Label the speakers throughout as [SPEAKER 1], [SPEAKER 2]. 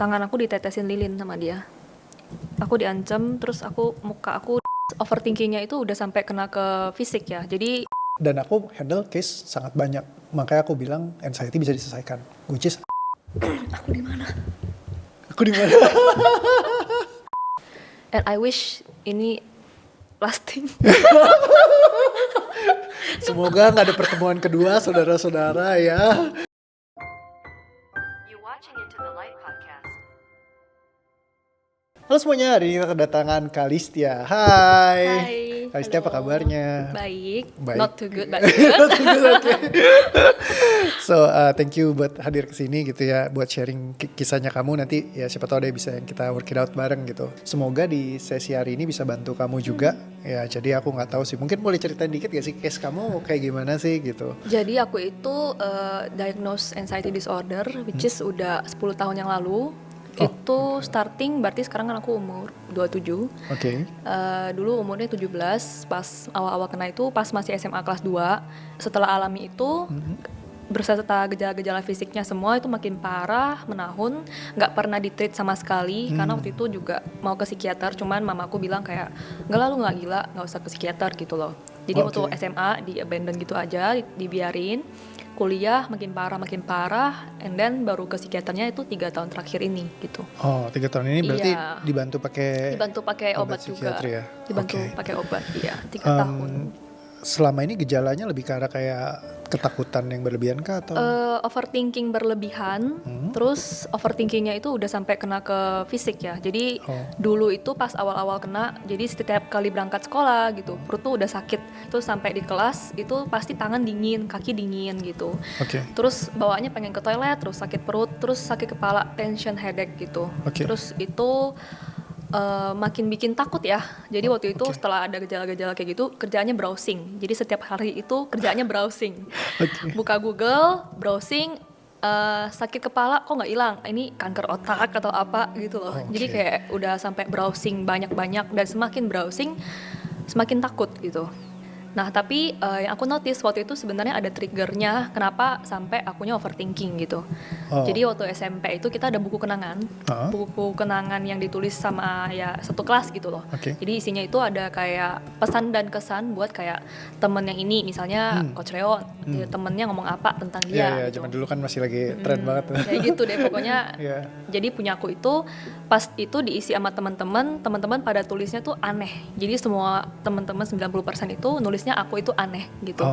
[SPEAKER 1] tangan aku ditetesin lilin sama dia. Aku diancam, terus muka aku overthinkingnya itu udah sampai kena ke fisik ya. Jadi
[SPEAKER 2] Dan aku handle case sangat banyak. Makanya aku bilang anxiety bisa diselesaikan. Which is
[SPEAKER 1] aku di mana?
[SPEAKER 2] aku di mana?
[SPEAKER 1] And I wish ini lasting.
[SPEAKER 2] Semoga nggak ada pertemuan kedua saudara-saudara ya.
[SPEAKER 1] You watching Into the Light podcast.
[SPEAKER 2] Halo semuanya, hari ini kita kedatangan Kalistia. Hai.
[SPEAKER 1] Hai.
[SPEAKER 2] Kalistia, apa kabarnya?
[SPEAKER 1] Baik.
[SPEAKER 2] Baik.
[SPEAKER 1] Not too good, but good.
[SPEAKER 2] So thank you buat hadir ke sini gitu ya, buat sharing kisahnya kamu. Nanti ya siapa tahu ada bisa yang kita work it out bareng gitu. Semoga di sesi hari ini bisa bantu kamu juga. Ya jadi aku nggak tahu sih, mungkin boleh ceritain dikit gak sih case kamu kayak gimana sih gitu.
[SPEAKER 1] Jadi aku itu diagnose anxiety disorder, which is udah 10 tahun yang lalu. Itu starting berarti sekarang kan aku umur 27.
[SPEAKER 2] Oke.
[SPEAKER 1] Dulu umurnya 17, pas awal-awal kena itu pas masih SMA kelas 2. Setelah alami itu berserta gejala-gejala fisiknya semua itu makin parah, menahun, nggak pernah ditreat sama sekali. Karena waktu itu juga mau ke psikiater, cuman mamaku bilang kayak nggak lah, lu nggak gila, nggak usah ke psikiater gitu loh. Jadi waktu SMA di abandon gitu aja, dibiarin. Kuliah makin parah, and then baru ke psikiaternya itu 3 tahun terakhir ini gitu.
[SPEAKER 2] Oh, 3 tahun ini berarti
[SPEAKER 1] Iya.
[SPEAKER 2] dibantu pakai
[SPEAKER 1] obat juga.
[SPEAKER 2] psikiatri ya?
[SPEAKER 1] Dibantu
[SPEAKER 2] Oke.
[SPEAKER 1] pakai obat, iya, 3 tahun.
[SPEAKER 2] Selama ini gejalanya lebih ke arah kayak ketakutan yang berlebihan kah atau?
[SPEAKER 1] Overthinking berlebihan, terus overthinkingnya itu udah sampai kena ke fisik ya. Jadi dulu itu pas awal-awal kena, jadi setiap kali berangkat sekolah gitu, perut tuh udah sakit. Terus sampai di kelas itu pasti tangan dingin, kaki dingin gitu.
[SPEAKER 2] Oke.
[SPEAKER 1] Terus bawaannya pengen ke toilet, terus sakit perut, terus sakit kepala, tension headache gitu.
[SPEAKER 2] Oke.
[SPEAKER 1] Terus itu makin bikin takut ya. Jadi waktu itu setelah ada gejala-gejala kayak gitu, kerjaannya browsing. Jadi setiap hari itu kerjaannya browsing. Buka Google, browsing, sakit kepala kok nggak hilang. Ini kanker otak atau apa gitu loh. Jadi kayak udah sampai browsing banyak-banyak, dan semakin browsing semakin takut gitu. Nah tapi yang aku notice waktu itu sebenarnya ada triggernya kenapa sampai akunya overthinking gitu. Jadi waktu SMP itu kita ada buku kenangan, buku kenangan yang ditulis sama ya satu kelas gitu loh. Jadi isinya itu ada kayak pesan dan kesan buat kayak temen yang ini, misalnya Coach Leo, temennya ngomong apa tentang dia.
[SPEAKER 2] Iya,
[SPEAKER 1] gitu.
[SPEAKER 2] zaman dulu kan masih lagi tren banget tuh.
[SPEAKER 1] Kayak gitu deh pokoknya. Jadi punya aku itu pas itu diisi sama teman-teman pada tulisnya tuh aneh. Jadi semua teman-teman 90% itu nulisnya aku itu aneh gitu.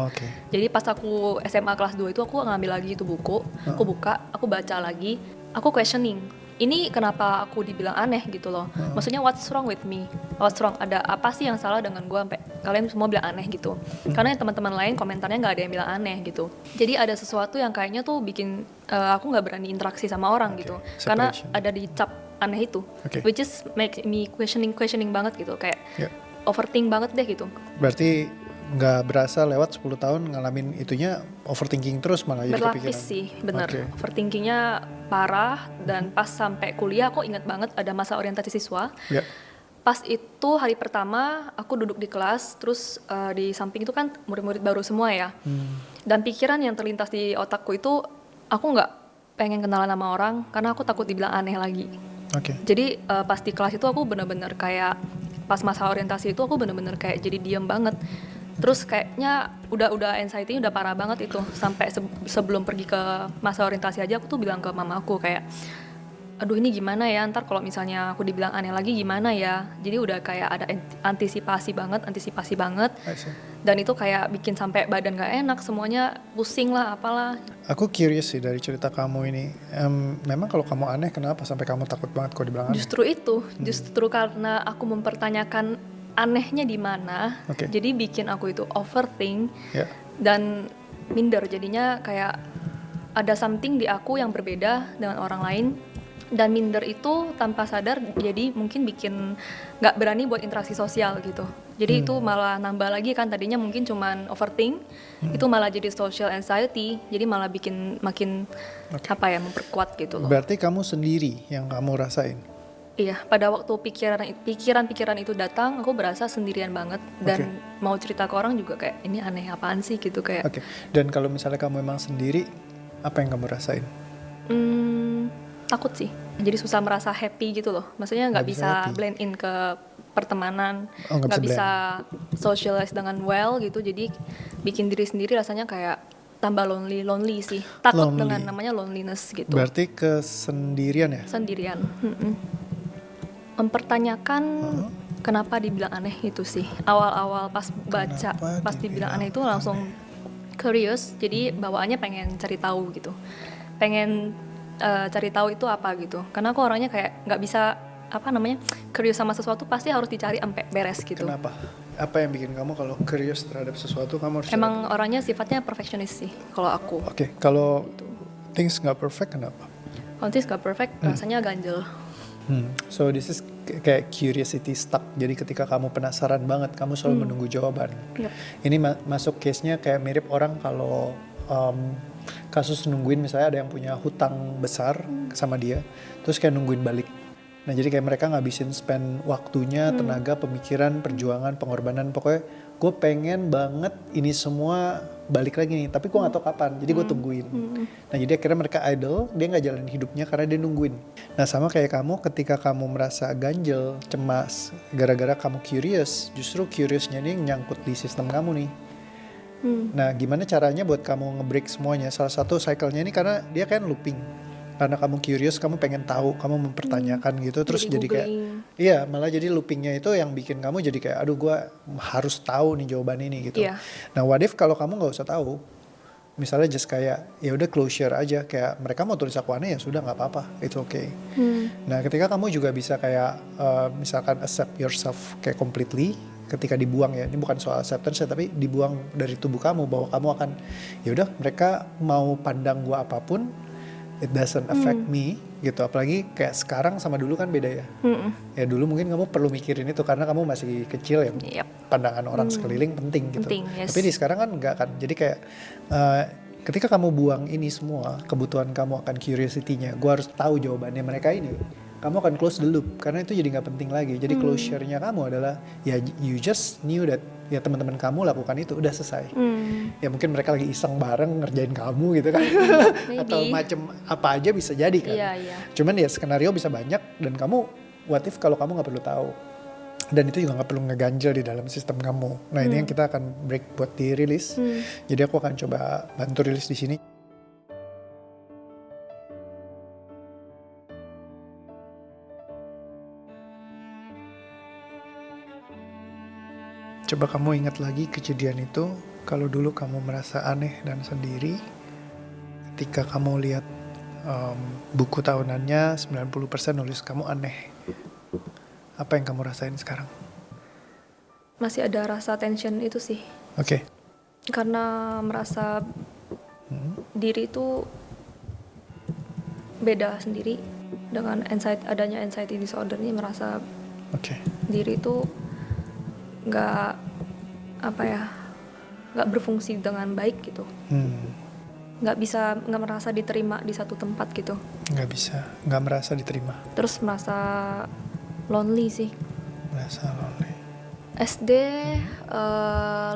[SPEAKER 1] Jadi pas aku SMA kelas 2 itu aku ngambil lagi itu buku, aku buka, aku baca lagi, aku questioning. Ini kenapa aku dibilang aneh gitu loh. Maksudnya what's wrong with me? What's wrong? Ada apa sih yang salah dengan gue sampai kalian semua bilang aneh gitu. Karena teman-teman lain komentarnya nggak ada yang bilang aneh gitu. Jadi ada sesuatu yang kayaknya tuh bikin aku nggak berani interaksi sama orang gitu. Karena ada dicap aneh itu. Which is make me questioning banget gitu. Kayak overthink banget deh gitu.
[SPEAKER 2] Berarti nggak berasa lewat 10 tahun ngalamin itunya overthinking terus malah jadi kepikiran.
[SPEAKER 1] Berlapis sih, bener. Overthinkingnya parah, dan pas sampai kuliah aku ingat banget ada masa orientasi siswa. Pas itu hari pertama aku duduk di kelas, terus di samping itu kan murid-murid baru semua ya. Dan pikiran yang terlintas di otakku itu aku nggak pengen kenalan sama orang karena aku takut dibilang aneh lagi. Jadi pas di kelas itu aku bener-bener kayak pas masa orientasi itu aku bener-bener kayak jadi diem banget. Terus kayaknya udah anxiety-nya udah parah banget itu. Sampai sebelum pergi ke masa orientasi aja aku tuh bilang ke mamaku kayak, aduh ini gimana ya, ntar kalau misalnya aku dibilang aneh lagi gimana ya. Jadi udah kayak ada antisipasi banget. Dan itu kayak bikin sampai badan gak enak, semuanya pusing lah apalah.
[SPEAKER 2] Aku curious sih dari cerita kamu ini, memang kalau kamu aneh kenapa sampai kamu takut banget kalau dibilang aneh?
[SPEAKER 1] Justru itu, justru karena aku mempertanyakan anehnya di mana, jadi bikin aku itu overthink dan minder. Jadinya kayak ada something di aku yang berbeda dengan orang lain, dan minder itu tanpa sadar jadi mungkin bikin nggak berani buat interaksi sosial gitu. Jadi itu malah nambah lagi kan, tadinya mungkin cuman overthink, itu malah jadi social anxiety, jadi malah bikin makin memperkuat gitu loh.
[SPEAKER 2] Berarti kamu sendiri yang kamu rasain?
[SPEAKER 1] Iya, pada waktu pikiran-pikiran itu datang, aku berasa sendirian banget, dan mau cerita ke orang juga kayak ini aneh apaan sih gitu kayak.
[SPEAKER 2] Dan kalau misalnya kamu emang sendiri, apa yang kamu rasain?
[SPEAKER 1] Takut sih. Jadi susah merasa happy gitu loh. Maksudnya nggak
[SPEAKER 2] Nggak bisa
[SPEAKER 1] bisa
[SPEAKER 2] happy.
[SPEAKER 1] blend in ke pertemanan,
[SPEAKER 2] Oh, nggak
[SPEAKER 1] nggak
[SPEAKER 2] bisa
[SPEAKER 1] bisa socialize dengan well gitu. Jadi bikin diri sendiri rasanya kayak tambah lonely sih. Takut
[SPEAKER 2] Lonely.
[SPEAKER 1] dengan namanya loneliness gitu.
[SPEAKER 2] Berarti kesendirian ya?
[SPEAKER 1] Sendirian. Mempertanyakan kenapa dibilang aneh itu sih. Awal-awal pas baca,
[SPEAKER 2] Kenapa
[SPEAKER 1] pas dibilang
[SPEAKER 2] dibilang
[SPEAKER 1] aneh itu langsung curious. Jadi bawaannya pengen cari tahu gitu. Pengen cari tahu itu apa gitu. Karena aku orangnya kayak nggak bisa curious sama sesuatu pasti harus dicari sampai beres gitu.
[SPEAKER 2] Kenapa? Apa yang bikin kamu kalau curious terhadap sesuatu kamu harus
[SPEAKER 1] Emang orangnya sifatnya perfectionist sih kalau aku.
[SPEAKER 2] Oke, kalau things nggak perfect kenapa?
[SPEAKER 1] Kalau things nggak perfect rasanya ganjel.
[SPEAKER 2] So this is kayak curiosity stuck. Jadi ketika kamu penasaran banget, kamu selalu menunggu jawaban.
[SPEAKER 1] Yep.
[SPEAKER 2] Ini masuk case-nya kayak mirip orang kalau kasus nungguin, misalnya ada yang punya hutang besar sama dia, terus kayak nungguin balik. Nah jadi kayak mereka ngabisin spend waktunya, tenaga, pemikiran, perjuangan, pengorbanan. Pokoknya gue pengen banget ini semua balik lagi nih, tapi gue gak tahu kapan, jadi gue tungguin. Nah jadi akhirnya mereka idle, dia gak jalanin hidupnya karena dia nungguin. Nah sama kayak kamu, ketika kamu merasa ganjel, cemas, gara-gara kamu curious, justru curiousnya ini nyangkut di sistem kamu nih. Nah gimana caranya buat kamu nge-break semuanya? Salah satu cycle-nya ini karena dia kan looping. Karena kamu curious, kamu pengen tahu, kamu mempertanyakan gitu, terus jadi kayak, iya malah jadi loopingnya itu yang bikin kamu jadi kayak, aduh gue harus tahu nih jawaban ini gitu.
[SPEAKER 1] Iya.
[SPEAKER 2] Nah what if kalau kamu nggak usah tahu, misalnya just kayak ya udah closure aja, kayak mereka mau tulis aku aneh ya sudah nggak apa-apa, it's okay. Nah ketika kamu juga bisa kayak misalkan accept yourself kayak completely, ketika dibuang ya, ini bukan soal acceptance ya, tapi dibuang dari tubuh kamu bahwa kamu akan ya udah mereka mau pandang gue apapun, it doesn't affect me gitu. Apalagi kayak sekarang sama dulu kan beda ya. Ya dulu mungkin kamu perlu mikirin itu karena kamu masih kecil ya.
[SPEAKER 1] Yep.
[SPEAKER 2] Pandangan orang sekeliling penting gitu.
[SPEAKER 1] Penting, yes.
[SPEAKER 2] Tapi di sekarang kan enggak kan. Jadi kayak ketika kamu buang ini semua, kebutuhan kamu akan curiosity-nya, gue harus tahu jawabannya mereka ini, kamu akan close the loop karena itu jadi nggak penting lagi. Jadi closure-nya kamu adalah ya you just knew that ya teman-teman kamu lakukan itu udah selesai. Ya mungkin mereka lagi iseng bareng ngerjain kamu gitu kan. Atau macem apa aja bisa jadi kan.
[SPEAKER 1] Iya.
[SPEAKER 2] Cuman ya skenario bisa banyak dan kamu what if kalau kamu nggak perlu tahu. Dan itu juga nggak perlu ngeganjel di dalam sistem kamu. Nah ini yang kita akan break buat dirilis. Jadi aku akan coba bantu rilis di sini. Coba kamu ingat lagi kejadian itu, kalau dulu kamu merasa aneh dan sendiri, ketika kamu lihat buku tahunannya 90% nulis kamu aneh. Apa yang kamu rasain sekarang?
[SPEAKER 1] Masih ada rasa tension itu sih.
[SPEAKER 2] Oke.
[SPEAKER 1] Karena merasa diri itu beda sendiri dengan adanya anxiety disorder ini, merasa diri itu nggak berfungsi dengan baik gitu. Nggak merasa diterima di satu tempat gitu.
[SPEAKER 2] Nggak merasa diterima.
[SPEAKER 1] Terus merasa lonely sih.
[SPEAKER 2] Merasa lonely.
[SPEAKER 1] SD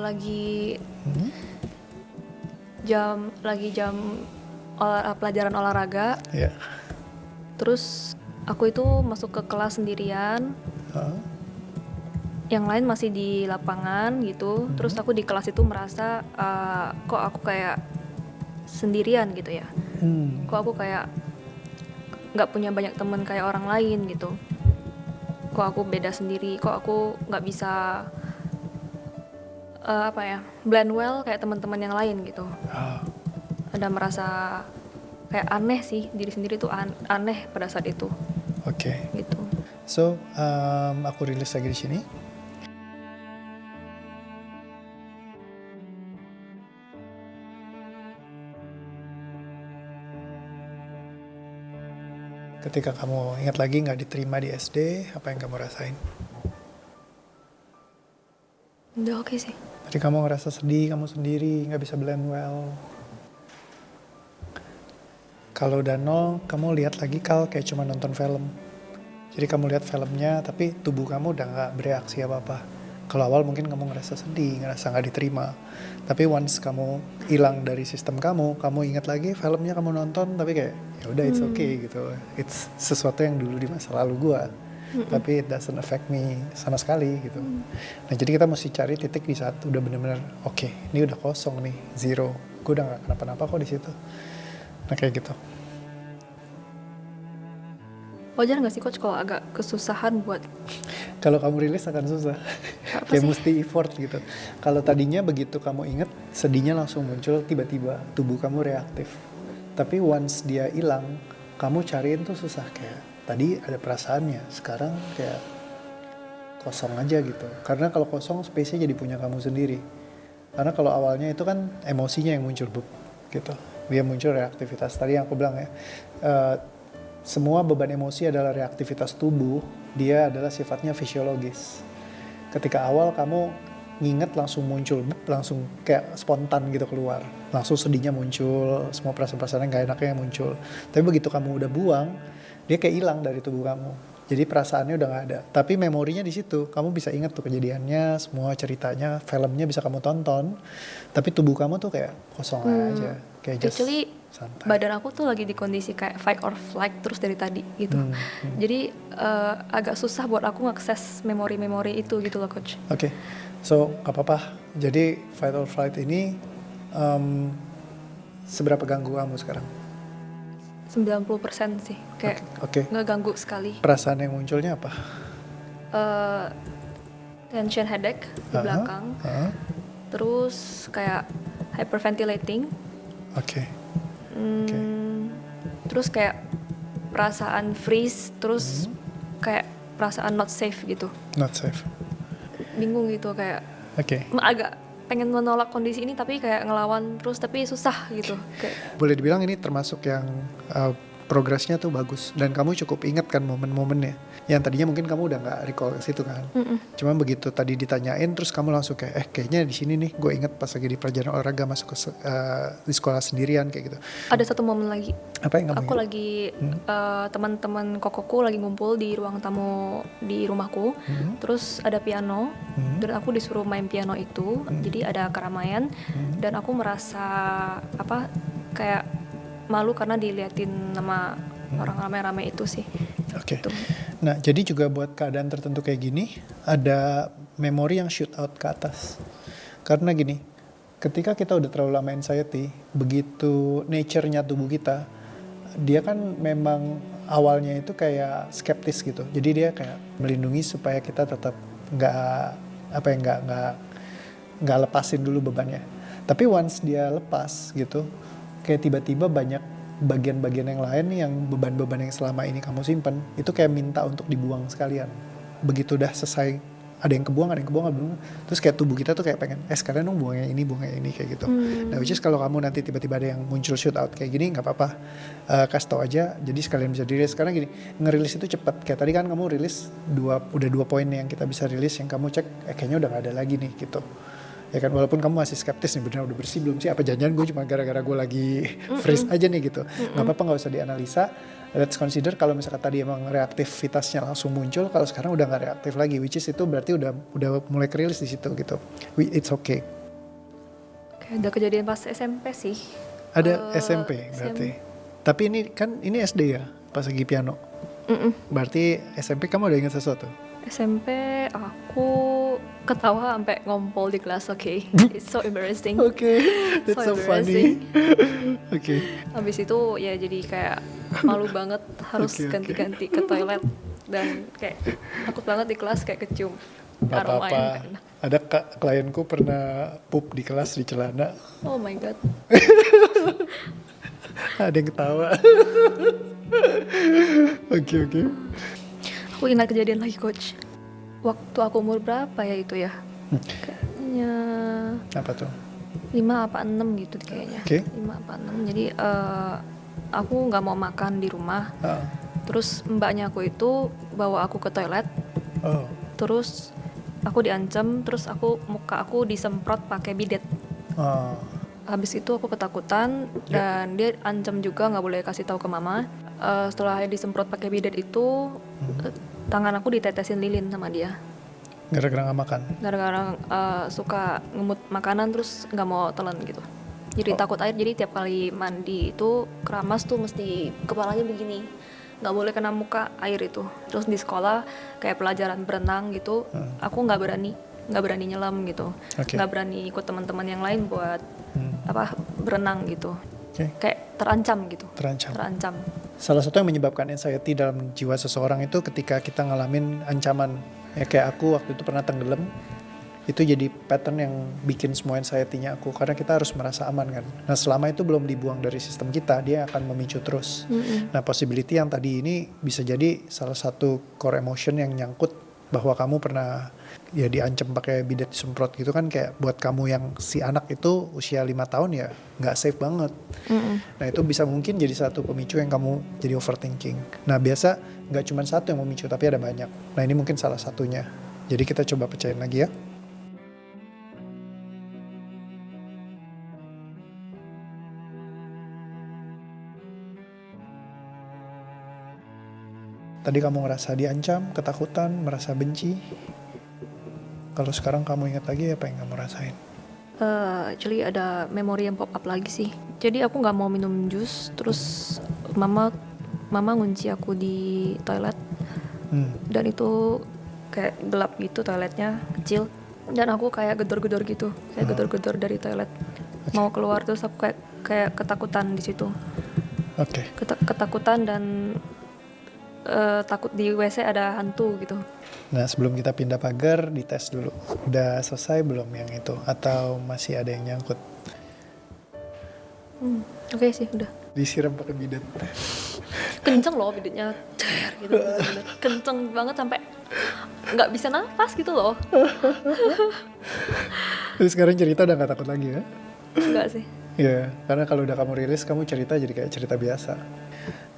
[SPEAKER 1] lagi jam pelajaran olahraga.
[SPEAKER 2] Yeah.
[SPEAKER 1] Terus aku itu masuk ke kelas sendirian. Yang lain masih di lapangan gitu. Terus aku di kelas itu merasa kok aku kayak sendirian gitu ya. Kok aku kayak nggak punya banyak teman kayak orang lain gitu. Kok aku beda sendiri. Kok aku nggak bisa blend well kayak teman-teman yang lain gitu. Ada merasa kayak aneh sih, diri sendiri tuh aneh pada saat itu.
[SPEAKER 2] Oke.
[SPEAKER 1] Gitu.
[SPEAKER 2] So aku rilis lagi di sini. Ketika kamu ingat lagi nggak diterima di SD, apa yang kamu rasain?
[SPEAKER 1] Udah oke sih.
[SPEAKER 2] Tadi kamu ngerasa sedih, kamu sendiri, nggak bisa blend well. Kalau udah nol, kamu lihat lagi kayak cuma nonton film. Jadi kamu lihat filmnya, tapi tubuh kamu udah nggak bereaksi apa-apa. Kalau awal mungkin kamu ngerasa sedih, ngerasa nggak diterima. Tapi once kamu hilang dari sistem kamu ingat lagi filmnya kamu nonton, tapi kayak ya udah it's okay gitu. It's sesuatu yang dulu di masa lalu gua. Tapi it doesn't affect me sama sekali gitu. Nah jadi kita mesti cari titik di saat udah bener-bener oke, ini udah kosong nih, zero. Gue udah gak kenapa-napa kok di situ. Nah kayak gitu.
[SPEAKER 1] Wajar nggak sih coach kalau agak kesusahan buat
[SPEAKER 2] Kalau kamu rilis akan susah. Kayak mesti effort gitu. Kalau tadinya begitu kamu inget, sedihnya langsung muncul tiba-tiba, tubuh kamu reaktif. Tapi once dia hilang, kamu cariin tuh susah. Kayak tadi ada perasaannya, sekarang kayak kosong aja gitu. Karena kalau kosong, space-nya jadi punya kamu sendiri. Karena kalau awalnya itu kan emosinya yang muncul gitu. Dia muncul reaktivitas. Tadi yang aku bilang ya, semua beban emosi adalah reaktivitas tubuh, dia adalah sifatnya fisiologis. Ketika awal kamu nginget langsung muncul, langsung kayak spontan gitu keluar. Langsung sedihnya muncul, semua perasaan-perasaan yang gak enaknya muncul. Tapi begitu kamu udah buang, dia kayak hilang dari tubuh kamu. Jadi perasaannya udah gak ada. Tapi memorinya di situ, kamu bisa ingat tuh kejadiannya, semua ceritanya, filmnya bisa kamu tonton. Tapi tubuh kamu tuh kayak kosong aja, kayak just
[SPEAKER 1] actually
[SPEAKER 2] santai.
[SPEAKER 1] badan aku tuh lagi di kondisi kayak fight or flight terus dari tadi gitu. Jadi agak susah buat aku ngakses memori-memori itu gitu loh coach.
[SPEAKER 2] Oke, so gak apa-apa. Jadi fight or flight ini seberapa ganggu kamu sekarang?
[SPEAKER 1] 90% sih, kayak
[SPEAKER 2] Oke.
[SPEAKER 1] nggak ganggu sekali.
[SPEAKER 2] Perasaan yang munculnya apa?
[SPEAKER 1] Tension headache di belakang, terus kayak hyperventilating,
[SPEAKER 2] Oke.
[SPEAKER 1] terus kayak perasaan freeze, terus kayak perasaan not safe gitu.
[SPEAKER 2] Not safe.
[SPEAKER 1] Bingung gitu kayak
[SPEAKER 2] Oke.
[SPEAKER 1] agak pengen menolak kondisi ini tapi kayak ngelawan terus tapi susah gitu. Kayak
[SPEAKER 2] Boleh dibilang ini termasuk yang progresnya tuh bagus dan kamu cukup ingat kan momen-momennya yang tadinya mungkin kamu udah nggak recall ke situ kan. Cuman begitu tadi ditanyain terus kamu langsung kayak kayaknya di sini nih gue inget pas lagi di pelajaran olahraga masuk ke di sekolah sendirian kayak gitu.
[SPEAKER 1] ada satu momen lagi.
[SPEAKER 2] Apa yang kamu
[SPEAKER 1] Aku
[SPEAKER 2] ingat?
[SPEAKER 1] lagi teman-teman kokoku lagi ngumpul di ruang tamu di rumahku. Terus ada piano dan aku disuruh main piano itu. Jadi ada keramaian dan aku merasa apa kayak malu karena diliatin sama orang ramai-ramai itu sih.
[SPEAKER 2] Oke.
[SPEAKER 1] Gitu.
[SPEAKER 2] Nah, jadi juga buat keadaan tertentu kayak gini, ada memori yang shoot out ke atas. Karena gini, ketika kita udah terlalu lama anxiety, begitu nature-nya tubuh kita, dia kan memang awalnya itu kayak skeptis gitu. Jadi dia kayak melindungi supaya kita tetap nggak lepasin dulu bebannya. Tapi once dia lepas gitu, kayak tiba-tiba banyak bagian-bagian yang lain nih yang beban-beban yang selama ini kamu simpan itu kayak minta untuk dibuang sekalian. Begitu udah selesai, ada yang kebuang, terus kayak tubuh kita tuh kayak pengen sekalian dong buangnya ini kayak gitu. Nah which is kalau kamu nanti tiba-tiba ada yang muncul shoot out kayak gini nggak apa-apa, kasih tau aja jadi sekalian bisa dirilis. Karena gini, ngerilis itu cepet. Kayak tadi kan kamu rilis udah 2 poin yang kita bisa rilis, yang kamu cek kayaknya udah gak ada lagi nih gitu. Ya kan, walaupun kamu masih skeptis nih benar udah bersih belum sih, apa jangan gue cuma gara-gara gue lagi freeze aja nih gitu. Nggak apa-apa, nggak usah dianalisa. Let's consider kalau misalkan tadi emang reaktivitasnya langsung muncul, kalau sekarang udah nggak reaktif lagi, which is itu berarti udah mulai kerilis di situ gitu. It's okay.
[SPEAKER 1] Kayak ada kejadian pas SMP sih.
[SPEAKER 2] Ada SMP berarti. Tapi ini SD ya, pas lagi piano. Berarti SMP kamu udah ingat sesuatu?
[SPEAKER 1] SMP aku ketawa sampai ngompol di kelas. Oke. It's so embarrassing.
[SPEAKER 2] Oke, that's so funny. Oke.
[SPEAKER 1] Habis itu ya jadi kayak malu banget harus
[SPEAKER 2] Oke.
[SPEAKER 1] ganti-ganti ke toilet dan kayak takut banget di kelas kayak kecium
[SPEAKER 2] Gak
[SPEAKER 1] aroma yang
[SPEAKER 2] apa-apa.
[SPEAKER 1] gak enak.
[SPEAKER 2] Ada klienku pernah pup di kelas di celana.
[SPEAKER 1] Oh my god.
[SPEAKER 2] Ada yang ketawa. Oke.
[SPEAKER 1] Aku ingat kejadian lagi coach. Waktu aku umur berapa ya itu ya? Kayaknya
[SPEAKER 2] Apa tuh?
[SPEAKER 1] 5 apa 6 gitu kayaknya.
[SPEAKER 2] Oke.
[SPEAKER 1] 5 apa 6. Jadi aku nggak mau makan di rumah. Terus mbaknya aku itu bawa aku ke toilet.
[SPEAKER 2] Oh.
[SPEAKER 1] Terus aku diancam, terus muka aku disemprot pakai bidet. Habis itu aku ketakutan dan dia ancam juga nggak boleh kasih tahu ke mama. Setelah disemprot pakai bidet itu, tangan aku ditetesin lilin sama dia.
[SPEAKER 2] Gara-gara nggak makan.
[SPEAKER 1] Gara-gara suka ngemut makanan terus nggak mau telan gitu. Jadi takut air, jadi tiap kali mandi itu keramas tuh mesti kepalanya begini, nggak boleh kena muka air itu. Terus di sekolah kayak pelajaran berenang gitu, aku nggak berani nyelam gitu, nggak berani ikut teman-teman yang lain buat berenang gitu. Kayak terancam gitu. Terancam.
[SPEAKER 2] Salah satu yang menyebabkan anxiety dalam jiwa seseorang itu ketika kita ngalamin ancaman. Ya kayak aku waktu itu pernah tenggelam, itu jadi pattern yang bikin semua anxiety-nya aku, karena kita harus merasa aman kan. Nah selama itu belum dibuang dari sistem kita, dia akan memicu terus. Nah possibility yang tadi ini bisa jadi salah satu core emotion yang nyangkut bahwa kamu pernah ya diancam pakai bidet disemprot gitu kan, kayak buat kamu yang si anak itu usia 5 tahun ya nggak safe banget. Nah itu bisa mungkin jadi satu pemicu yang kamu jadi overthinking. Nah biasa nggak cuma satu yang memicu tapi ada banyak. Nah ini mungkin salah satunya. Jadi kita coba pecahin lagi ya. Tadi kamu ngerasa diancam, ketakutan, merasa benci. Kalau sekarang kamu ingat lagi apa yang kamu rasain?
[SPEAKER 1] Actually ada memori yang pop up lagi sih. Jadi aku nggak mau minum jus, terus mama ngunci aku di toilet. Dan itu kayak gelap gitu toiletnya, kecil. Dan aku kayak gedor-gedor gitu, kayak gedor-gedor dari toilet. Mau keluar terus aku kayak ketakutan di situ. Ketakutan dan takut di WC ada hantu gitu.
[SPEAKER 2] Nah sebelum kita pindah pagar, dites dulu. Udah selesai belum yang itu? Atau masih ada yang nyangkut?
[SPEAKER 1] Oke sih, udah.
[SPEAKER 2] Disiram pakai bidet.
[SPEAKER 1] Kenceng loh bidetnya, gitu. Kenceng banget sampai nggak bisa nafas gitu loh.
[SPEAKER 2] Terus sekarang cerita udah gak takut lagi ya?
[SPEAKER 1] Enggak sih.
[SPEAKER 2] Iya, karena kalau udah kamu rilis, kamu cerita jadi kayak cerita biasa.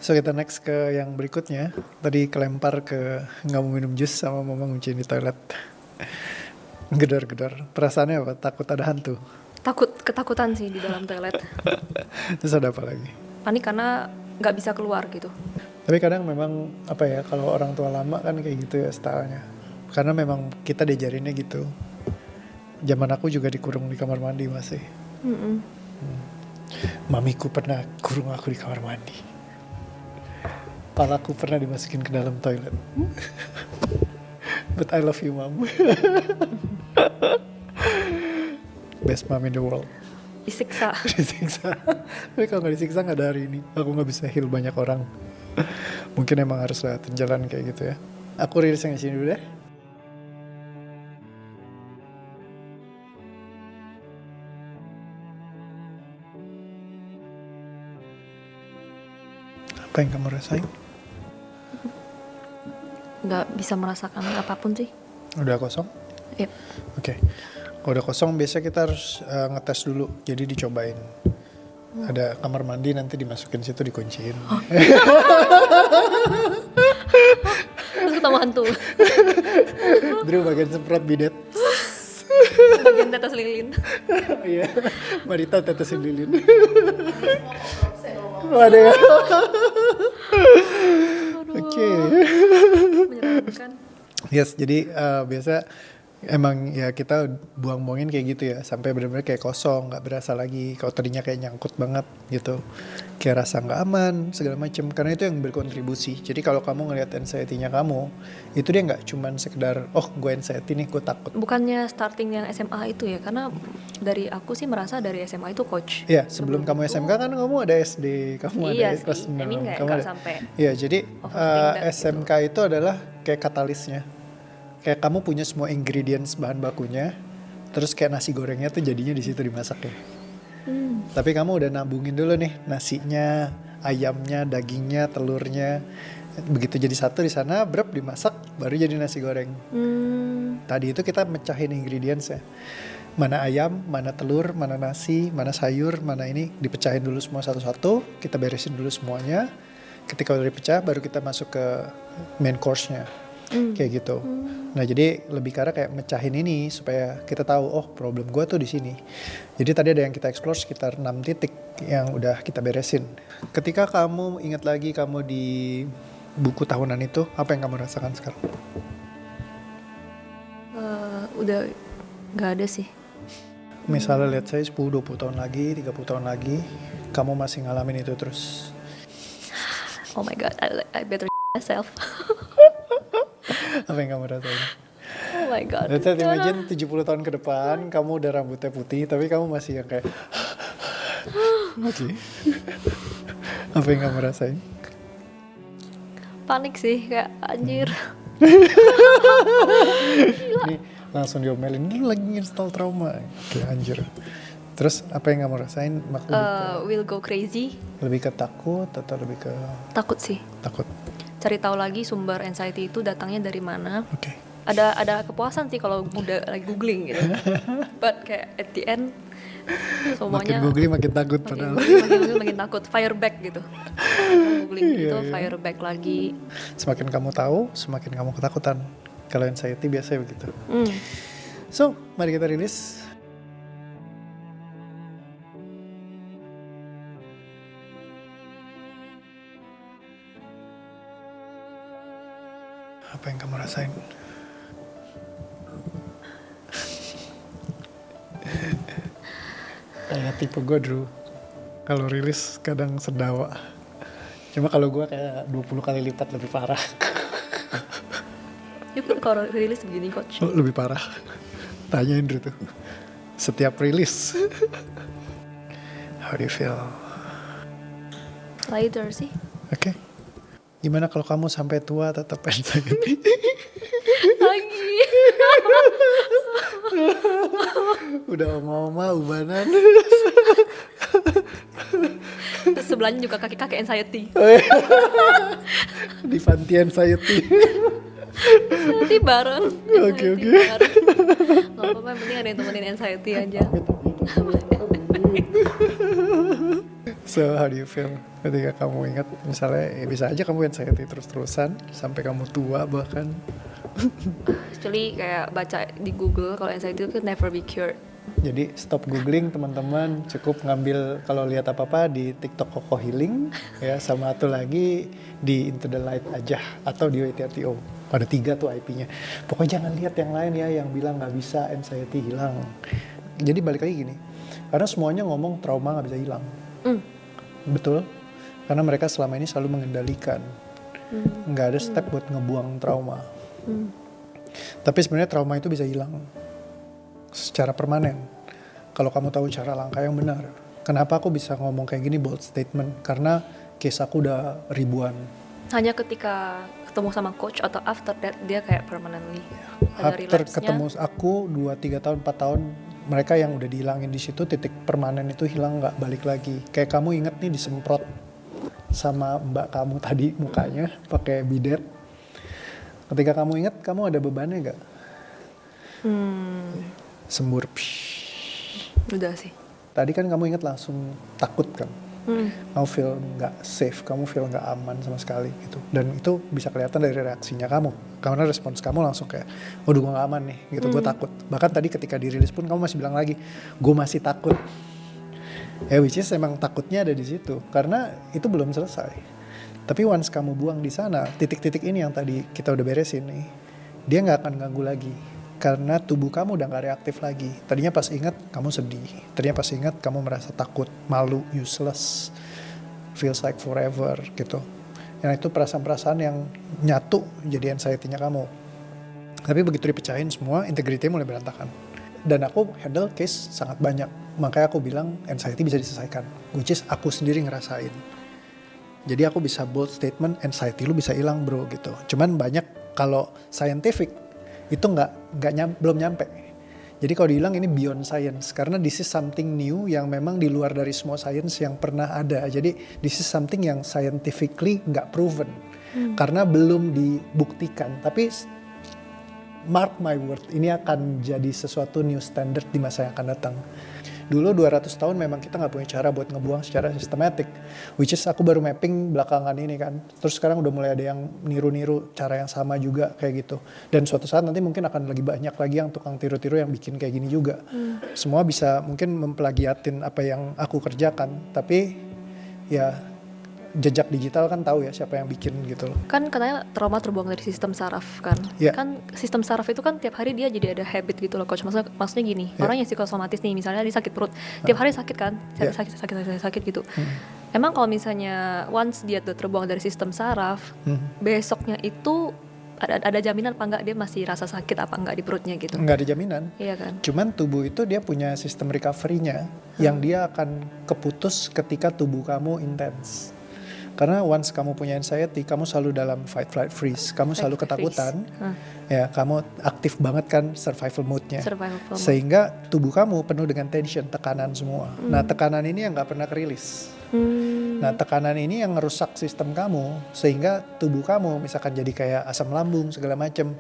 [SPEAKER 2] So kita next ke yang berikutnya. Tadi kelempar ke nggak mau minum jus sama mama ngunciin di toilet. Gedor-gedor. Perasaannya apa? Takut ada hantu?
[SPEAKER 1] Ketakutan sih di dalam toilet.
[SPEAKER 2] Terus ada apa lagi?
[SPEAKER 1] Panik karena nggak bisa keluar gitu.
[SPEAKER 2] Tapi kadang memang apa ya, kalau orang tua lama kan kayak gitu ya stylenya. Karena memang kita diajarinnya gitu. Zaman aku juga dikurung di kamar mandi masih. Mamiku pernah kurung aku di kamar mandi. Palaku pernah dimasukin ke dalam toilet. But I love you, Mom. Best mom in the world.
[SPEAKER 1] Disiksa.
[SPEAKER 2] Tapi kalau gak disiksa gak ada hari ini. Aku gak bisa heal banyak orang. Mungkin emang harus lewatin jalan kayak gitu ya. Aku rilis yang sini dulu deh. Apa yang kamu rasain?
[SPEAKER 1] Nggak bisa merasakan apapun sih.
[SPEAKER 2] Udah kosong?
[SPEAKER 1] Yep.
[SPEAKER 2] Oke. Kalau udah kosong biasa kita harus ngetes dulu. Jadi dicobain. Ada kamar mandi nanti dimasukin situ dikunciin.
[SPEAKER 1] Terus ketemu hantu.
[SPEAKER 2] Drew bagian semprot bidet.
[SPEAKER 1] Bagian tetes lilin.
[SPEAKER 2] Iya. Marita tetesin lilin. Waduh ya. Oke.
[SPEAKER 1] Menyeramkan.
[SPEAKER 2] Yes, jadi biasa emang ya kita buang-buangin kayak gitu ya, sampai benar-benar kayak kosong, nggak berasa lagi. Kalau tadinya kayak nyangkut banget gitu, kayak rasa nggak aman segala macam. Karena itu yang berkontribusi. Jadi kalau kamu ngelihat anxiety-nya kamu, itu dia nggak cuman sekedar gue anxiety nih, gue takut.
[SPEAKER 1] Bukannya starting yang SMA itu ya, karena dari aku sih merasa dari SMA itu coach.
[SPEAKER 2] Iya, sebelum kamu SMK kan kamu ada SD, kamu ada kelas 6, kamu ada.
[SPEAKER 1] Sampai.
[SPEAKER 2] Iya, jadi SMK gitu. Itu adalah kayak katalisnya. Kayak kamu punya semua ingredients bahan bakunya, terus kayak nasi gorengnya tuh jadinya di situ dimasak ya. Tapi kamu udah nabungin dulu nih nasinya, ayamnya, dagingnya, telurnya, begitu jadi satu di sana, dimasak, baru jadi nasi goreng. Tadi itu kita mecahin ingredients ya. Mana ayam, mana telur, mana nasi, mana sayur, mana ini dipecahin dulu semua satu-satu, kita beresin dulu semuanya. Ketika udah dipecah, baru kita masuk ke main course-nya. Kayak gitu. Nah jadi lebih karena kayak mecahin ini supaya kita tahu problem gue tuh di sini. Jadi tadi ada yang kita explore sekitar 6 titik yang udah kita beresin. Ketika kamu ingat lagi kamu di buku tahunan itu, apa yang kamu rasakan sekarang?
[SPEAKER 1] udah nggak ada sih.
[SPEAKER 2] Misalnya lihat saya 10-20 tahun lagi, 30 tahun lagi, kamu masih ngalamin itu terus.
[SPEAKER 1] Oh my god, I better myself.
[SPEAKER 2] Apa yang kamu rasain?
[SPEAKER 1] Oh my god.
[SPEAKER 2] Let's say imagine 70 tahun ke depan, kamu udah rambutnya putih, tapi kamu masih yang kayak Oke. Apa yang kamu rasain?
[SPEAKER 1] Panik sih, kayak anjir.
[SPEAKER 2] Ini langsung diomelin, lu lagi install trauma. Oke, anjir. Terus apa yang kamu rasain?
[SPEAKER 1] Will go crazy.
[SPEAKER 2] Lebih ke takut atau lebih ke
[SPEAKER 1] Takut sih.
[SPEAKER 2] takut?
[SPEAKER 1] Cari tahu lagi sumber anxiety itu datangnya dari mana.
[SPEAKER 2] Oke.
[SPEAKER 1] Ada kepuasan sih kalau udah lagi googling gitu. But kayak at the end
[SPEAKER 2] Makin
[SPEAKER 1] semuanya
[SPEAKER 2] googling makin takut
[SPEAKER 1] makin
[SPEAKER 2] padahal.
[SPEAKER 1] googling, makin takut. Fire back gitu. Googling gitu,
[SPEAKER 2] Iya.
[SPEAKER 1] fire back lagi.
[SPEAKER 2] Semakin kamu tahu, semakin kamu ketakutan. Kalau anxiety biasanya begitu. So, mari kita rilis. Apa yang kamu rasain? Kayak tipe gue, Drew. Kalau rilis kadang sendawa. Cuma kalau gue kayak 20 kali lipat lebih parah.
[SPEAKER 1] Yuk kalau rilis begini coach.
[SPEAKER 2] Oh, lebih parah. Tanyain Drew tuh. Setiap rilis. How do you feel?
[SPEAKER 1] Lighter sih.
[SPEAKER 2] Oke. Gimana kalau kamu sampai tua tetap anxiety?
[SPEAKER 1] Lagi.
[SPEAKER 2] Udah oma-oma, ubanan.
[SPEAKER 1] Terus sebelahnya juga kakek-kakek anxiety.
[SPEAKER 2] Di panti anxiety.
[SPEAKER 1] Nanti bareng.
[SPEAKER 2] Oke.
[SPEAKER 1] Gak apa-apa, yang penting ada yang temenin anxiety aja.
[SPEAKER 2] So how do you feel ketika kamu ingat misalnya bisa aja kamu anxiety terus-terusan sampai kamu tua bahkan.
[SPEAKER 1] Actually kayak baca di Google kalau anxiety itu never be cured.
[SPEAKER 2] Jadi stop googling teman-teman, cukup ngambil kalau lihat apa-apa di TikTok Koko Healing ya, sama satu lagi di Into the Light aja atau di WTRTO. Ada 3 tuh IP-nya. Pokoknya jangan lihat yang lain ya yang bilang nggak bisa anxiety hilang. Jadi balik lagi gini, karena semuanya ngomong trauma nggak bisa hilang. Betul, karena mereka selama ini selalu mengendalikan. Nggak ada step buat ngebuang trauma. Tapi sebenarnya trauma itu bisa hilang secara permanen kalau kamu tahu cara langkah yang benar. Kenapa aku bisa ngomong kayak gini bold statement? Karena case aku udah ribuan.
[SPEAKER 1] Hanya ketika ketemu sama coach atau after that dia kayak permanently ada
[SPEAKER 2] After
[SPEAKER 1] relapse-nya.
[SPEAKER 2] ketemu aku 2-3 tahun 4 tahun, mereka yang udah dihilangin di situ titik permanen itu hilang nggak balik lagi. Kayak kamu inget nih disemprot sama mbak kamu tadi mukanya pakai bidet. Ketika kamu inget, kamu ada bebannya nggak? Sembur.
[SPEAKER 1] Udah sih.
[SPEAKER 2] Tadi kan kamu inget langsung takut kan? Kamu feel nggak safe, kamu feel nggak aman sama sekali gitu. Dan itu bisa kelihatan dari reaksinya kamu. Karena respons kamu langsung kayak, waduh gue nggak aman nih, gitu. Gue takut. Bahkan tadi ketika dirilis pun kamu masih bilang lagi, gue masih takut. Ya which is emang takutnya ada di situ. Karena itu belum selesai. Tapi once kamu buang di sana, titik-titik ini yang tadi kita udah beresin nih, dia nggak akan ganggu lagi. Karena tubuh kamu udah gak reaktif lagi. Tadinya pas ingat kamu sedih. Tadinya pas ingat kamu merasa takut, malu, useless, feels like forever gitu. Yang itu perasaan-perasaan yang nyatu jadi anxiety-nya kamu. Tapi begitu dipecahin semua, integrity-nya mulai berantakan. Dan aku handle case sangat banyak. Makanya aku bilang anxiety bisa diselesaikan. Which is aku sendiri ngerasain. Jadi aku bisa bold statement, anxiety lu bisa hilang bro gitu. Cuman banyak kalau scientific itu belum nyampe. Jadi kalau dibilang ini beyond science karena this is something new yang memang di luar dari semua science yang pernah ada. Jadi this is something yang scientifically nggak proven karena belum dibuktikan. Tapi mark my word, ini akan jadi sesuatu new standard di masa yang akan datang. Dulu 200 tahun memang kita nggak punya cara buat ngebuang secara sistematik. Which is aku baru mapping belakangan ini kan. Terus sekarang udah mulai ada yang niru-niru cara yang sama juga kayak gitu. Dan suatu saat nanti mungkin akan lebih banyak lagi yang tukang tiru-tiru yang bikin kayak gini juga. Semua bisa mungkin memplagiatin apa yang aku kerjakan. Tapi ya jejak digital kan tahu ya siapa yang bikin gitu loh.
[SPEAKER 1] Kan katanya trauma terbuang dari sistem saraf kan.
[SPEAKER 2] Yeah.
[SPEAKER 1] Kan sistem saraf itu kan tiap hari dia jadi ada habit gitu loh coach. Maksudnya gini, orang yang psikosomatis nih misalnya dia sakit perut, tiap hari sakit kan, sakit gitu. Emang kalau misalnya once dia udah terbuang dari sistem saraf, besoknya itu ada jaminan apa enggak dia masih rasa sakit apa enggak di perutnya gitu?
[SPEAKER 2] Nggak ada jaminan.
[SPEAKER 1] Iya kan.
[SPEAKER 2] Cuman tubuh itu dia punya sistem recovery-nya yang dia akan keputus ketika tubuh kamu intens. Karena once kamu punya anxiety, kamu selalu dalam fight, flight, freeze. Kamu selalu ketakutan. Ya, kamu aktif banget kan survival mode-nya. Sehingga tubuh kamu penuh dengan tension, tekanan semua. Nah, tekanan ini yang nggak pernah kerilis. Nah, tekanan ini yang ngerusak sistem kamu sehingga tubuh kamu misalkan jadi kayak asam lambung segala macam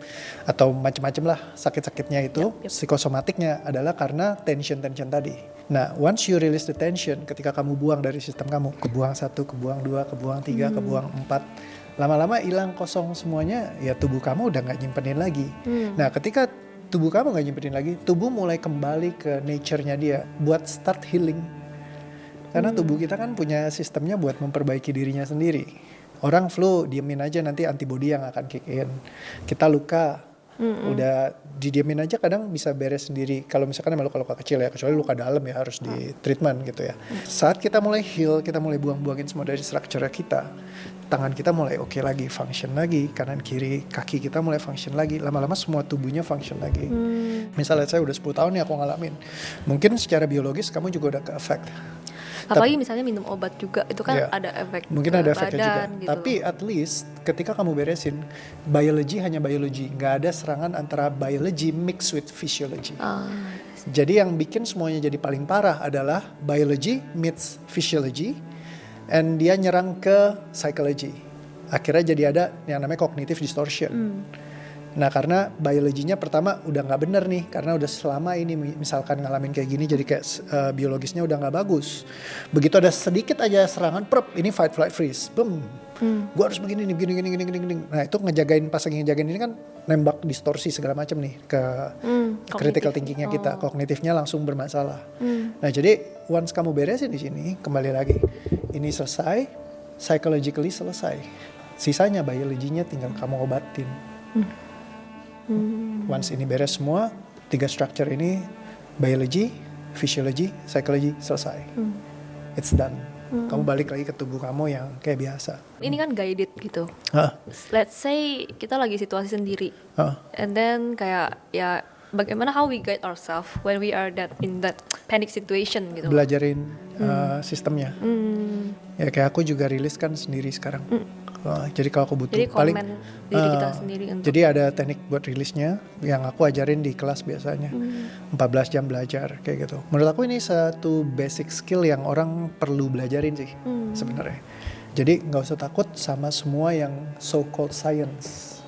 [SPEAKER 2] atau macam-macam lah sakit-sakitnya itu. Psikosomatiknya adalah karena tension tadi. Nah, once you release the tension, ketika kamu buang dari sistem kamu, kebuang 1, kebuang 2, kebuang 3, kebuang 4, lama-lama hilang kosong semuanya, ya tubuh kamu udah nggak nyimpenin lagi. Nah, ketika tubuh kamu nggak nyimpenin lagi, tubuh mulai kembali ke nature-nya dia buat start healing. Karena tubuh kita kan punya sistemnya buat memperbaiki dirinya sendiri. Orang flu, diemin aja nanti antibody yang akan kick in. Kita luka, udah didiemin aja kadang bisa beres sendiri. Kalau misalkan emang luka-luka kecil ya, kecuali luka dalam ya harus di treatment gitu ya. Saat kita mulai heal, kita mulai buang-buangin semua dari structure kita, tangan kita mulai oke lagi, function lagi, kanan kiri, kaki kita mulai function lagi, lama-lama semua tubuhnya function lagi. Misalnya saya udah 10 tahun nih aku ngalamin, mungkin secara biologis kamu juga udah ke-affect.
[SPEAKER 1] Apalagi misalnya minum obat juga, itu kan ada efek
[SPEAKER 2] mungkin ada efeknya juga.
[SPEAKER 1] gitu.
[SPEAKER 2] Tapi at least ketika kamu beresin, biology hanya biology, nggak ada serangan antara biology mixed with physiology. Jadi yang bikin semuanya jadi paling parah adalah biology meets physiology, and dia nyerang ke psychology. Akhirnya jadi ada yang namanya cognitive distortion. Nah, karena biologinya pertama udah nggak bener nih, karena udah selama ini misalkan ngalamin kayak gini, jadi kayak biologisnya udah nggak bagus. Begitu ada sedikit aja serangan, ini fight, flight, freeze, boom. Gue harus begini nih, begini. Nah, itu ngejagain, pas lagi ngejagain ini kan nembak distorsi segala macam nih ke critical thinkingnya kita, kognitifnya langsung bermasalah. Nah, jadi once kamu beresin di sini, kembali lagi, ini selesai, psychologically selesai. Sisanya biologinya tinggal kamu obatin. Once ini beres semua, 3 structure ini, biology, physiology, psychology, selesai. It's done. Kamu balik lagi ke tubuh kamu yang kayak biasa.
[SPEAKER 1] Ini kan guided gitu. Let's say kita lagi situasi sendiri, and then kayak ya bagaimana how we guide ourselves when we are in that panic situation gitu.
[SPEAKER 2] Belajarin sistemnya. Ya kayak aku juga rilis kan sendiri sekarang. Jadi kalau aku butuh
[SPEAKER 1] jadi
[SPEAKER 2] paling
[SPEAKER 1] diri kita sendiri untuk.
[SPEAKER 2] Jadi ada teknik buat rilisnya yang aku ajarin di kelas biasanya. 14 jam belajar kayak gitu. Menurut aku ini satu basic skill yang orang perlu belajarin sih sebenarnya. Jadi nggak usah takut sama semua yang so called science.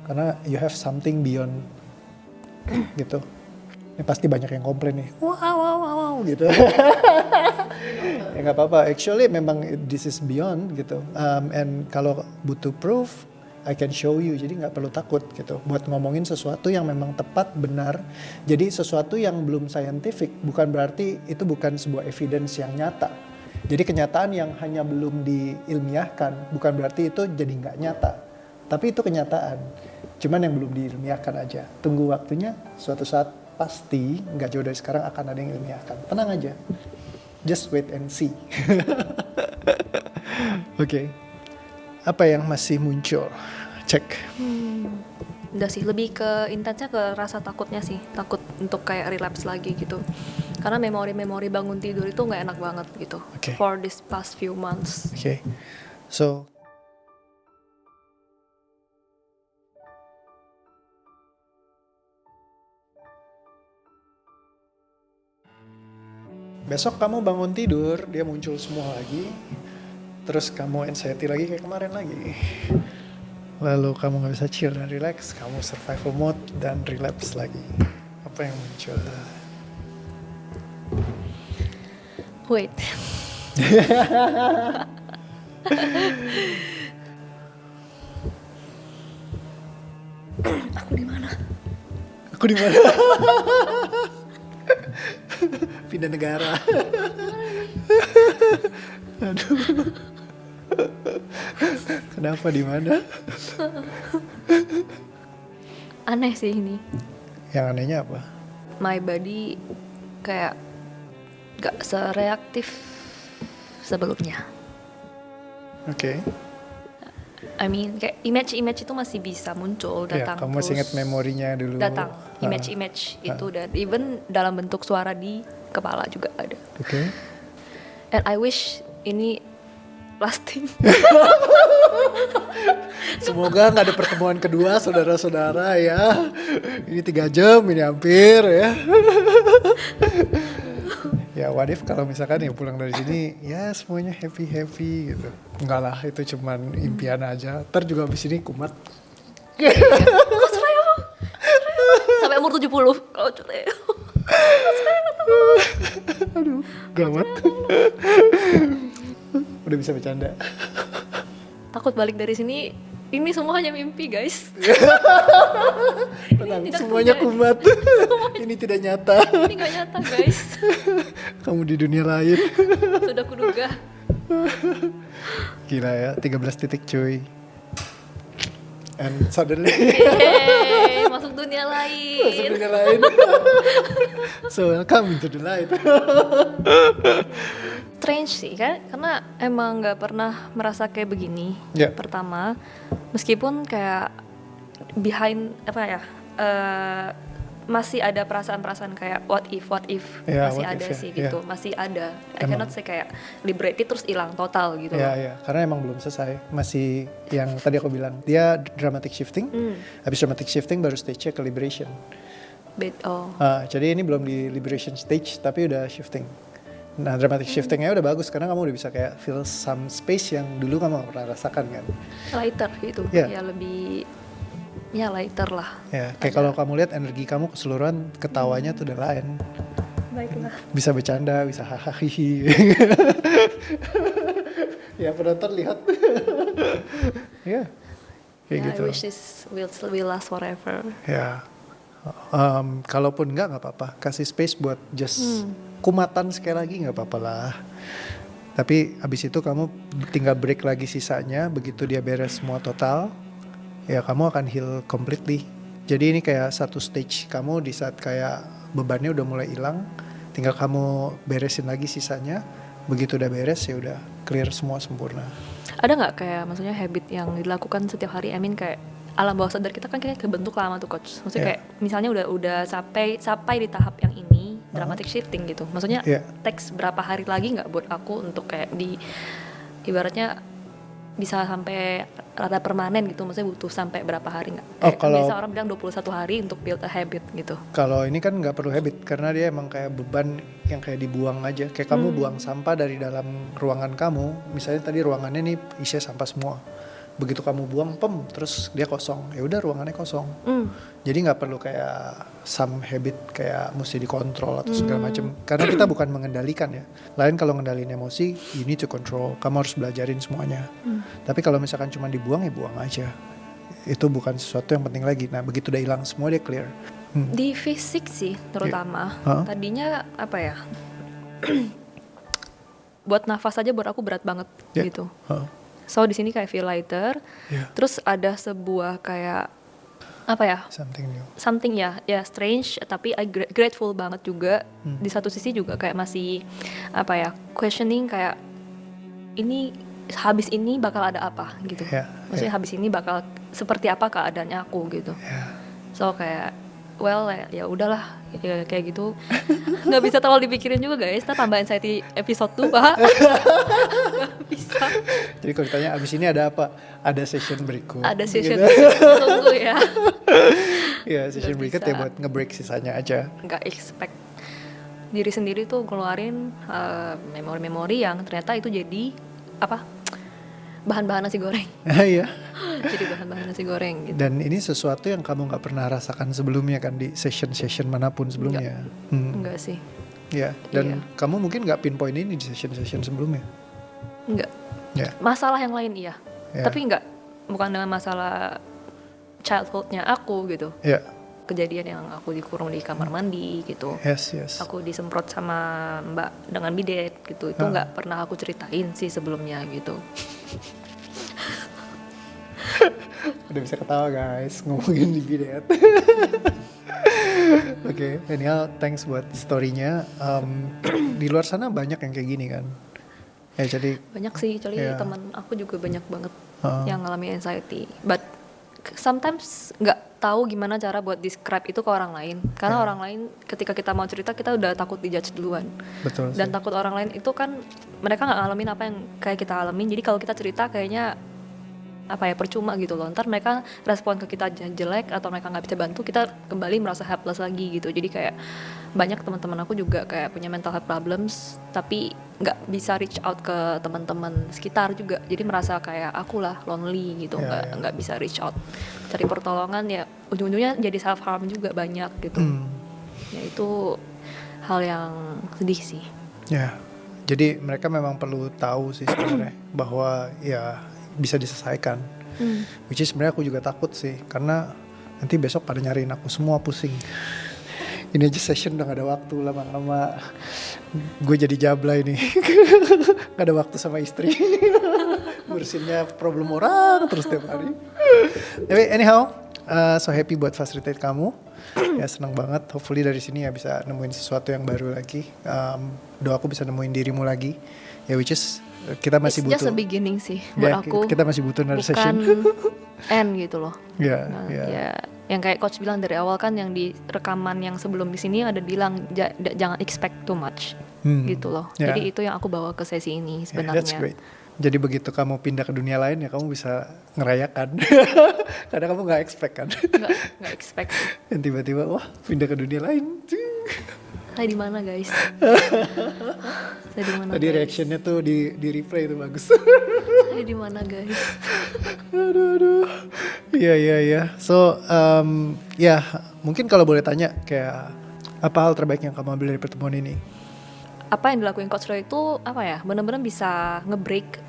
[SPEAKER 2] Karena you have something beyond gitu. Ini pasti banyak yang komplain nih, wow gitu. Ya nggak apa-apa, actually memang this is beyond gitu. And kalau butuh proof, I can show you. Jadi nggak perlu takut gitu. Buat ngomongin sesuatu yang memang tepat, benar. Jadi sesuatu yang belum scientific, bukan berarti itu bukan sebuah evidence yang nyata. Jadi kenyataan yang hanya belum diilmiahkan, bukan berarti itu jadi nggak nyata. Tapi itu kenyataan. Cuman yang belum diilmiahkan aja. Tunggu waktunya, suatu saat pasti nggak jauh dari sekarang akan ada yang ilmiahkan. Tenang aja, just wait and see. Oke. Apa yang masih muncul? Cek.
[SPEAKER 1] Udah sih, lebih ke intensnya ke rasa takutnya sih, takut untuk kayak relapse lagi gitu. Karena memori-memori bangun tidur itu nggak enak banget gitu. For this past few months.
[SPEAKER 2] So besok kamu bangun tidur, dia muncul semua lagi. Terus kamu anxiety lagi kayak kemarin lagi. Lalu kamu gak bisa chill dan relax, kamu survival mode dan relapse lagi. Apa yang muncul?
[SPEAKER 1] Wait. Aku di mana?
[SPEAKER 2] Pindah negara. Aduh. Kenapa, di mana?
[SPEAKER 1] Aneh sih ini.
[SPEAKER 2] Yang anehnya apa?
[SPEAKER 1] My body kayak gak sereaktif sebelumnya.
[SPEAKER 2] Oke.
[SPEAKER 1] I mean kayak image itu masih bisa muncul,
[SPEAKER 2] Ya,
[SPEAKER 1] datang
[SPEAKER 2] kamu masih ingat memorinya dulu.
[SPEAKER 1] datang image itu, dan even dalam bentuk suara di kepala juga ada.
[SPEAKER 2] Oke.
[SPEAKER 1] And I wish ini lasting.
[SPEAKER 2] Semoga nggak ada pertemuan kedua, saudara-saudara ya. Ini 3 jam, ini hampir ya. Ya, what if kalau misalkan ya pulang dari sini ya semuanya happy gitu. Enggak lah, itu cuman impian aja. Ntar juga abis ini kumat.
[SPEAKER 1] Sampai umur 70 kalau cureo.
[SPEAKER 2] Aduh, gawat. Udah bisa bercanda.
[SPEAKER 1] Takut balik dari sini ini semua hanya mimpi, guys.
[SPEAKER 2] Tenang,
[SPEAKER 1] tidak
[SPEAKER 2] semuanya
[SPEAKER 1] terjadi.
[SPEAKER 2] kumat. Ini tidak nyata.
[SPEAKER 1] Ini gak nyata, guys.
[SPEAKER 2] Kamu di dunia lain.
[SPEAKER 1] Sudah kuduga.
[SPEAKER 2] Gila ya, 13 titik cuy. And suddenly
[SPEAKER 1] Yeay, masuk dunia
[SPEAKER 2] masuk
[SPEAKER 1] lain.
[SPEAKER 2] dunia lain. So welcome into the light.
[SPEAKER 1] Strange sih kan, karena emang nggak pernah merasa kayak begini.
[SPEAKER 2] Ya.
[SPEAKER 1] Pertama, meskipun kayak behind apa ya, masih ada perasaan-perasaan kayak what if
[SPEAKER 2] Ya,
[SPEAKER 1] masih
[SPEAKER 2] what
[SPEAKER 1] ada
[SPEAKER 2] if, ya,
[SPEAKER 1] sih
[SPEAKER 2] ya.
[SPEAKER 1] gitu, masih ada. I
[SPEAKER 2] Emang.
[SPEAKER 1] cannot say kayak liberated terus hilang total gitu.
[SPEAKER 2] Ya, ya, karena emang belum selesai. Masih yang tadi aku bilang, dia dramatic shifting. Habis dramatic shifting baru stage-nya ke liberation.
[SPEAKER 1] Oh.
[SPEAKER 2] Jadi ini belum di liberation stage, tapi udah shifting. Nah, dramatic shiftingnya udah bagus karena kamu udah bisa kayak feel some space yang dulu kamu gak pernah rasakan kan.
[SPEAKER 1] Lighter gitu,
[SPEAKER 2] Ya.
[SPEAKER 1] ya lebih, ya lighter lah.
[SPEAKER 2] Ya, kayak kalau kamu lihat energi kamu keseluruhan, ketawanya tuh udah lain.
[SPEAKER 1] Baiklah.
[SPEAKER 2] Bisa bercanda, bisa hahaha. Ya, penonton lihat. Ya, kayak
[SPEAKER 1] Yeah,
[SPEAKER 2] gitu.
[SPEAKER 1] I wish this will last forever.
[SPEAKER 2] Ya, kalaupun nggak apa-apa. Kasih space buat just kumatan sekali lagi nggak apa-apa lah. Tapi abis itu kamu tinggal break lagi sisanya. Begitu dia beres semua total, ya kamu akan heal completely. Jadi ini kayak satu stage kamu di saat kayak bebannya udah mulai hilang. Tinggal kamu beresin lagi sisanya. Begitu udah beres ya udah clear semua sempurna.
[SPEAKER 1] Ada nggak kayak maksudnya habit yang dilakukan setiap hari? I mean kayak alam bawah sadar kita kan kayak kebentuk lama tuh coach. Maksudnya
[SPEAKER 2] Yeah.
[SPEAKER 1] kayak misalnya udah sampai di tahap yang ini dramatic shifting gitu. Maksudnya
[SPEAKER 2] Yeah.
[SPEAKER 1] teks berapa hari lagi nggak buat aku untuk kayak di ibaratnya bisa sampai rada permanen gitu. Maksudnya butuh sampai berapa hari nggak?
[SPEAKER 2] Oh,
[SPEAKER 1] Kayak
[SPEAKER 2] kalau-
[SPEAKER 1] biasa orang bilang 21 hari untuk build a habit gitu.
[SPEAKER 2] Kalau ini kan nggak perlu habit karena dia emang kayak beban yang kayak dibuang aja. Kayak kamu buang sampah dari dalam ruangan kamu. Misalnya tadi ruangannya nih isinya sampah semua. Begitu kamu buang, terus dia kosong. Ya udah ruangannya kosong. Jadi nggak perlu kayak some habit kayak mesti dikontrol atau segala macam. Karena kita bukan mengendalikan ya. Lain kalau ngendalin emosi, you need to control. Kamu harus belajarin semuanya. Tapi kalau misalkan cuma dibuang ya buang aja. Itu bukan sesuatu yang penting lagi. Nah begitu udah hilang semua dia clear.
[SPEAKER 1] Di fisik sih terutama.
[SPEAKER 2] Hah?
[SPEAKER 1] Tadinya apa ya? Buat nafas aja buat aku berat banget
[SPEAKER 2] Ya.
[SPEAKER 1] gitu.
[SPEAKER 2] Huh.
[SPEAKER 1] So di sini kayak feel lighter.
[SPEAKER 2] Ya.
[SPEAKER 1] Terus ada sebuah kayak apa ya?
[SPEAKER 2] Something new.
[SPEAKER 1] Something ya strange, tapi I grateful banget juga. Di satu sisi juga kayak masih apa ya? Questioning kayak ini habis ini bakal ada apa gitu.
[SPEAKER 2] Ya,
[SPEAKER 1] Maksudnya habis ini bakal seperti apa keadaannya aku gitu.
[SPEAKER 2] Ya.
[SPEAKER 1] So kayak well ya udahlah ya, kayak gitu. Nggak bisa terlalu dipikirin juga guys. Kita tambah anxiety episode 2 Pak. Nggak bisa.
[SPEAKER 2] Jadi kalau ditanya abis ini ada apa? Ada session berikut.
[SPEAKER 1] Ada session
[SPEAKER 2] Gitu.
[SPEAKER 1] tunggu ya.
[SPEAKER 2] Ya session
[SPEAKER 1] Nggak
[SPEAKER 2] berikut
[SPEAKER 1] bisa.
[SPEAKER 2] ya buat nge-break sisanya aja.
[SPEAKER 1] Nggak expect diri sendiri tuh keluarin memori-memori yang ternyata itu jadi apa? Bahan-bahan nasi goreng.
[SPEAKER 2] Iya.
[SPEAKER 1] Jadi bahan-bahan nasi goreng gitu.
[SPEAKER 2] Dan ini sesuatu yang kamu nggak pernah rasakan sebelumnya kan di session-session manapun sebelumnya.
[SPEAKER 1] Enggak sih.
[SPEAKER 2] Ya. Dan
[SPEAKER 1] Iya.
[SPEAKER 2] kamu mungkin nggak pinpoint ini di session-session sebelumnya.
[SPEAKER 1] Enggak.
[SPEAKER 2] Ya.
[SPEAKER 1] Masalah yang lain iya.
[SPEAKER 2] Ya.
[SPEAKER 1] Tapi bukan dengan masalah childhoodnya aku gitu.
[SPEAKER 2] Ya.
[SPEAKER 1] kejadian yang aku dikurung di kamar mandi gitu.
[SPEAKER 2] Yes.
[SPEAKER 1] Aku disemprot sama mbak dengan bidet gitu. Itu nggak pernah aku ceritain sih sebelumnya gitu.
[SPEAKER 2] Udah bisa ketawa guys, ngomongin di bidet. Oke, anyhow, thanks buat story-nya. Di luar sana banyak yang kayak gini kan? Ya jadi
[SPEAKER 1] Banyak sih,
[SPEAKER 2] Yeah.
[SPEAKER 1] teman aku juga banyak banget yang ngalamin anxiety. But sometimes nggak tahu gimana cara buat describe itu ke orang lain. Karena orang lain ketika kita mau cerita kita udah takut dijudge duluan.
[SPEAKER 2] betul
[SPEAKER 1] Dan
[SPEAKER 2] sih.
[SPEAKER 1] takut orang lain itu kan mereka nggak ngalamin apa yang kayak kita alamin. Jadi kalau kita cerita kayaknya apa ya percuma gitu loh. Ntar mereka respon ke kita jelek atau mereka nggak bisa bantu, kita kembali merasa helpless lagi gitu. Jadi kayak banyak teman-teman aku juga kayak punya mental health problems tapi nggak bisa reach out ke teman-teman sekitar juga. Jadi merasa kayak aku lah lonely gitu, nggak bisa reach out cari pertolongan, ya ujung-ujungnya jadi self harm juga banyak gitu. Ya itu hal yang sedih sih.
[SPEAKER 2] Ya, jadi mereka memang perlu tahu sih sebenarnya bahwa ya bisa diselesaikan. Which is sebenarnya aku juga takut sih, karena nanti besok pada nyariin aku semua, pusing. Ini aja session udah gak ada waktu, lama-lama gue jadi jabla ini. Gak ada waktu sama istri. Ngurusinnya problem orang terus tiap hari. Tapi anyhow, so happy buat facilitate kamu. Ya senang banget. Hopefully dari sini ya bisa nemuin sesuatu yang baru lagi. Doaku bisa nemuin dirimu lagi. Ya which is kita masih
[SPEAKER 1] It's
[SPEAKER 2] butuh.
[SPEAKER 1] just a beginning sih buat aku.
[SPEAKER 2] Kita masih butuh another
[SPEAKER 1] bukan
[SPEAKER 2] session.
[SPEAKER 1] end gitu loh.
[SPEAKER 2] Ya.
[SPEAKER 1] Ya, yang kayak coach bilang dari awal kan, yang di rekaman yang sebelum di sini ada bilang jangan expect too much gitu loh.
[SPEAKER 2] Yeah.
[SPEAKER 1] Jadi itu yang aku bawa ke sesi ini
[SPEAKER 2] Yeah,
[SPEAKER 1] sebenarnya.
[SPEAKER 2] that's great. Jadi begitu kamu pindah ke dunia lain ya kamu bisa ngerayakan. Karena kamu nggak expect kan.
[SPEAKER 1] Nggak expect sih.
[SPEAKER 2] Dan tiba-tiba wah pindah ke dunia lain.
[SPEAKER 1] Saya di mana guys? Saya di mana?
[SPEAKER 2] Tadi
[SPEAKER 1] guys?
[SPEAKER 2] reactionnya tuh di replay itu bagus.
[SPEAKER 1] Saya di mana guys?
[SPEAKER 2] aduh. Iya. So ya mungkin kalau boleh tanya kayak apa hal terbaik yang kamu ambil dari pertemuan ini?
[SPEAKER 1] Apa yang dilakuin Coach Roy itu apa ya? Benar-benar bisa nge-break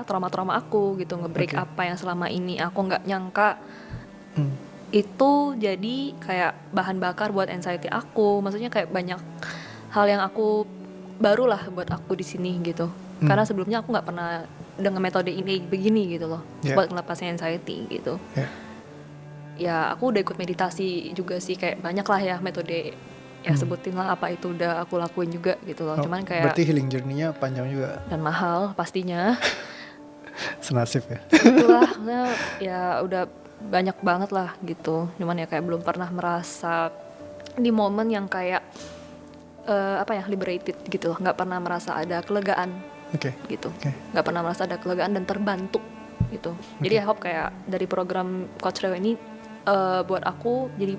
[SPEAKER 1] trauma-trauma aku gitu, nge-break apa yang selama ini aku nggak nyangka itu jadi kayak bahan bakar buat anxiety aku. Maksudnya kayak banyak hal yang aku barulah buat aku di sini gitu. Karena sebelumnya aku nggak pernah dengan metode ini begini gitu loh, buat ngelepasin anxiety gitu. Ya aku udah ikut meditasi juga sih, kayak banyak lah ya metode. Ya sebutin lah apa itu udah aku lakuin juga gitu loh. Cuman kayak
[SPEAKER 2] berarti healing journey-nya panjang juga
[SPEAKER 1] dan mahal pastinya.
[SPEAKER 2] senasib ya.
[SPEAKER 1] Itulah ya udah banyak banget lah gitu. Cuman ya kayak belum pernah merasa di momen yang kayak liberated gitu loh. Nggak pernah merasa ada kelegaan gitu. Nggak pernah merasa ada kelegaan dan terbantu gitu. Jadi I hope kayak dari program Coach Reo ini buat aku jadi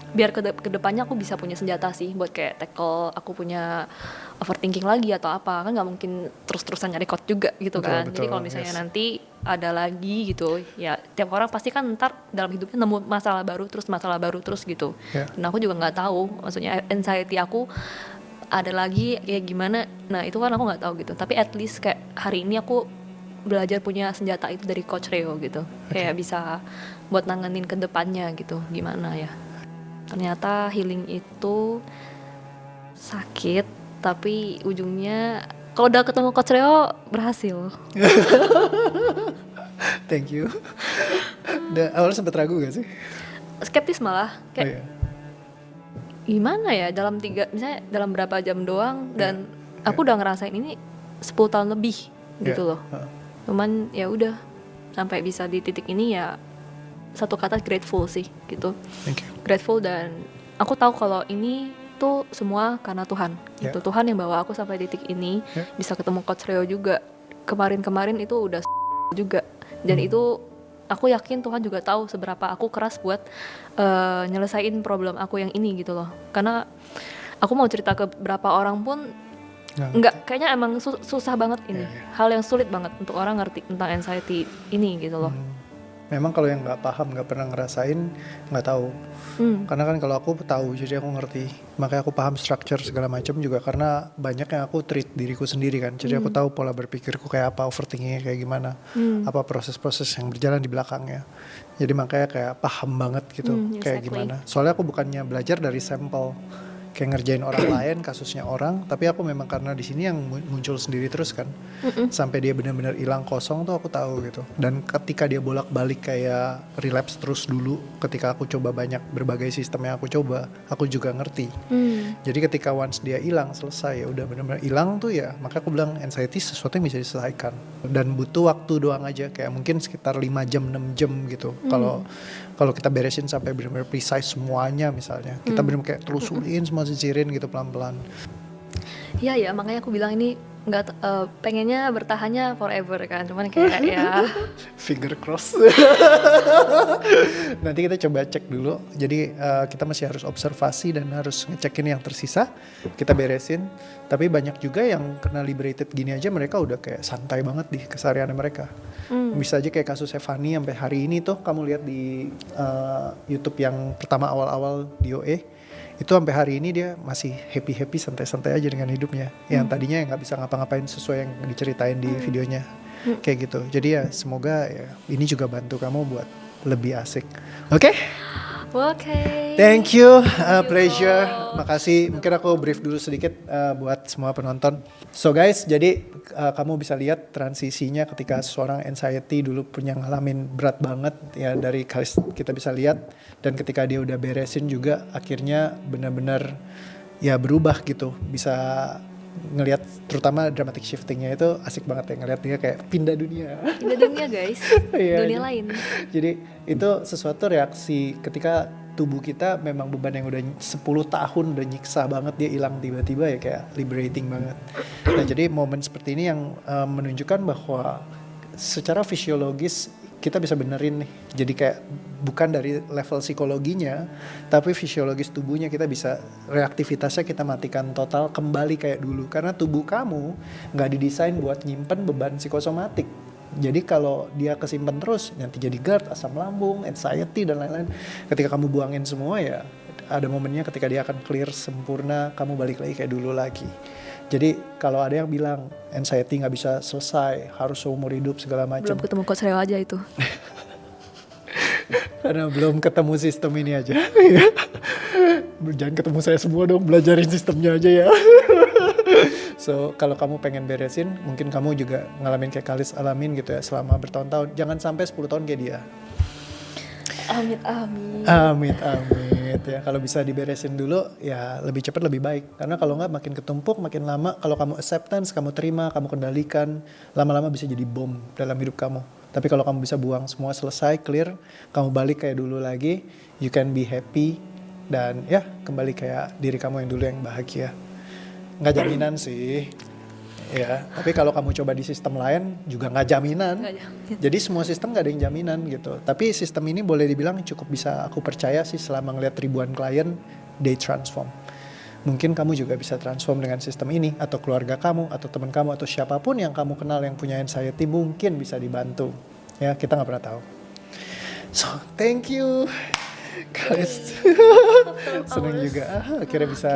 [SPEAKER 1] biar kedepannya aku bisa punya senjata sih buat kayak tackle aku punya overthinking lagi atau apa. Kan nggak mungkin terus-terusan nyari coach juga gitu kan. Jadi kalau misalnya nanti ada lagi gitu, ya tiap orang pasti kan ntar dalam hidupnya nemu masalah baru terus gitu. Dan aku juga nggak tahu, maksudnya anxiety aku ada lagi kayak gimana. Nah itu kan aku nggak tahu gitu. Tapi at least kayak hari ini aku belajar punya senjata itu dari Coach Reo gitu. Kayak bisa buat nanganin ke depannya gitu, gimana ya. Ternyata healing itu sakit, tapi ujungnya kalau udah ketemu Coach Reo berhasil.
[SPEAKER 2] Thank you. Awalnya sempet ragu gak sih?
[SPEAKER 1] Skeptis malah, kayak gimana ya misalnya dalam berapa jam doang, dan aku udah ngerasain ini 10 tahun lebih gitu loh. Cuman ya udah sampai bisa di titik ini ya satu kata grateful sih gitu.
[SPEAKER 2] Thank you.
[SPEAKER 1] Grateful, dan aku tahu kalau ini tuh semua karena Tuhan gitu. Tuhan yang bawa aku sampai titik ini, bisa ketemu Coach Reo juga. Kemarin itu udah juga, dan itu aku yakin Tuhan juga tahu seberapa aku keras buat nyelesain problem aku yang ini gitu loh. Karena aku mau cerita ke berapa orang pun nggak, kayaknya emang susah banget ini. Hal yang sulit banget untuk orang ngerti tentang anxiety ini gitu loh.
[SPEAKER 2] Memang kalau yang nggak paham, nggak pernah ngerasain, nggak tahu. Karena kan kalau aku tahu, jadi aku ngerti. Makanya aku paham structure segala macam juga karena banyak yang aku treat diriku sendiri kan. Jadi aku tahu pola berpikirku kayak apa, overthinkingnya kayak gimana, apa proses-proses yang berjalan di belakangnya. Jadi makanya kayak paham banget gitu, kayak gimana. Soalnya aku bukannya belajar dari sampel. Kayak ngerjain orang lain, kasusnya orang, tapi aku memang karena di sini yang muncul sendiri terus kan, sampai dia benar-benar hilang kosong tuh aku tahu gitu. Dan ketika dia bolak-balik kayak relapse terus dulu, ketika aku coba banyak berbagai sistem yang aku coba, aku juga ngerti. Jadi ketika once dia hilang selesai, ya udah benar-benar hilang tuh ya, maka aku bilang anxiety sesuatu yang bisa diselesaikan dan butuh waktu doang aja, kayak mungkin sekitar 5 jam 6 jam gitu. Kalau kita beresin sampai benar-benar precise semuanya misalnya, kita benar-benar kayak telusurin semua sisirin gitu pelan-pelan.
[SPEAKER 1] Iya ya, makanya aku bilang ini nggak pengennya bertahannya forever kan, cuman kayak ya
[SPEAKER 2] Finger cross. Nanti kita coba cek dulu. Jadi kita masih harus observasi dan harus ngecekin yang tersisa. Kita beresin. Tapi banyak juga yang kena liberated gini aja mereka udah kayak santai banget di keseharian mereka. Bisa aja kayak kasus Fanny sampai hari ini tuh kamu lihat di YouTube yang pertama awal-awal di OE. Itu sampai hari ini dia masih happy-happy, santai-santai aja dengan hidupnya. Yang tadinya nggak bisa ngapa-ngapain sesuai yang diceritain di videonya. Kayak gitu. Jadi ya semoga ya ini juga bantu kamu buat lebih asik. Oke? Thank you, pleasure. Makasih. Mungkin aku brief dulu sedikit buat semua penonton. So guys, jadi kamu bisa lihat transisinya ketika seorang anxiety dulu punya ngalamin berat banget ya, dari kita bisa lihat, dan ketika dia udah beresin juga akhirnya benar-benar ya berubah gitu, bisa ngelihat terutama dramatic shiftingnya itu asik banget ya, ngelihat dia kayak pindah dunia
[SPEAKER 1] guys.
[SPEAKER 2] Iya,
[SPEAKER 1] Dunia lain.
[SPEAKER 2] Jadi itu sesuatu reaksi ketika tubuh kita memang beban yang udah 10 tahun udah nyiksa banget, dia hilang tiba-tiba ya, kayak liberating banget. Nah jadi momen seperti ini yang menunjukkan bahwa secara fisiologis kita bisa benerin nih. Jadi kayak bukan dari level psikologinya, tapi fisiologis tubuhnya kita bisa, reaktivitasnya kita matikan total kembali kayak dulu. Karena tubuh kamu gak didesain buat nyimpen beban psikosomatik. Jadi kalau dia kesimpan terus, nanti jadi GERD, asam lambung, anxiety dan lain-lain. Ketika kamu buangin semua ya, ada momennya ketika dia akan clear sempurna, kamu balik lagi kayak dulu lagi. Jadi kalau ada yang bilang anxiety nggak bisa selesai, harus seumur hidup segala macam.
[SPEAKER 1] Belum ketemu Coach Reo aja itu.
[SPEAKER 2] Karena belum ketemu sistem ini aja. Jangan ketemu saya semua dong, belajarin sistemnya aja ya. So kalau kamu pengen beresin, mungkin kamu juga ngalamin kayak Kalis alamin gitu ya selama bertahun-tahun. Jangan sampai 10 tahun kayak dia. Amit ya. Kalau bisa diberesin dulu ya lebih cepat lebih baik. Karena kalau nggak makin ketumpuk, makin lama. Kalau kamu acceptance, kamu terima, kamu kendalikan, lama-lama bisa jadi bom dalam hidup kamu. Tapi kalau kamu bisa buang semua, selesai, clear, kamu balik kayak dulu lagi, you can be happy dan ya kembali kayak diri kamu yang dulu yang bahagia. Nggak jaminan sih. Ya, tapi kalau kamu coba di sistem lain juga nggak jaminan. Jadi semua sistem nggak ada yang jaminan gitu. Tapi sistem ini boleh dibilang cukup bisa aku percaya sih, selama ngeliat ribuan klien, they transform. Mungkin kamu juga bisa transform dengan sistem ini, atau keluarga kamu, atau teman kamu, atau siapapun yang kamu kenal yang punya anxiety mungkin bisa dibantu. Ya, kita nggak pernah tahu. So, thank you. Guys, seneng juga akhirnya bisa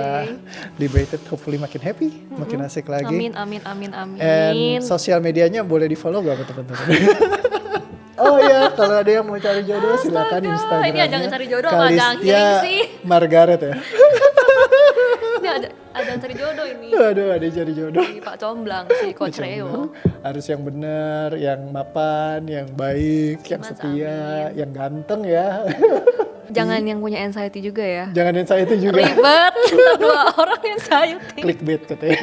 [SPEAKER 2] liberated, hopefully makin happy, makin asik lagi.
[SPEAKER 1] Amin.
[SPEAKER 2] And sosial medianya boleh di follow gak teman-teman? Oh ya, kalau ada yang mau cari jodoh silakan Instagramnya.
[SPEAKER 1] Ini jangan cari jodoh, nggak sih.
[SPEAKER 2] Margaret ya.
[SPEAKER 1] Ini ada yang cari jodoh ini.
[SPEAKER 2] Aduh, ada yang cari jodoh.
[SPEAKER 1] Si Pak Comblang, si Coach Reo.
[SPEAKER 2] Harus yang benar, yang mapan, yang baik, yang setia, yang ganteng ya.
[SPEAKER 1] Jangan yang punya anxiety juga ya.
[SPEAKER 2] Jangan anxiety juga.
[SPEAKER 1] Ribet, 2 orang anxiety.
[SPEAKER 2] Clickbait katanya.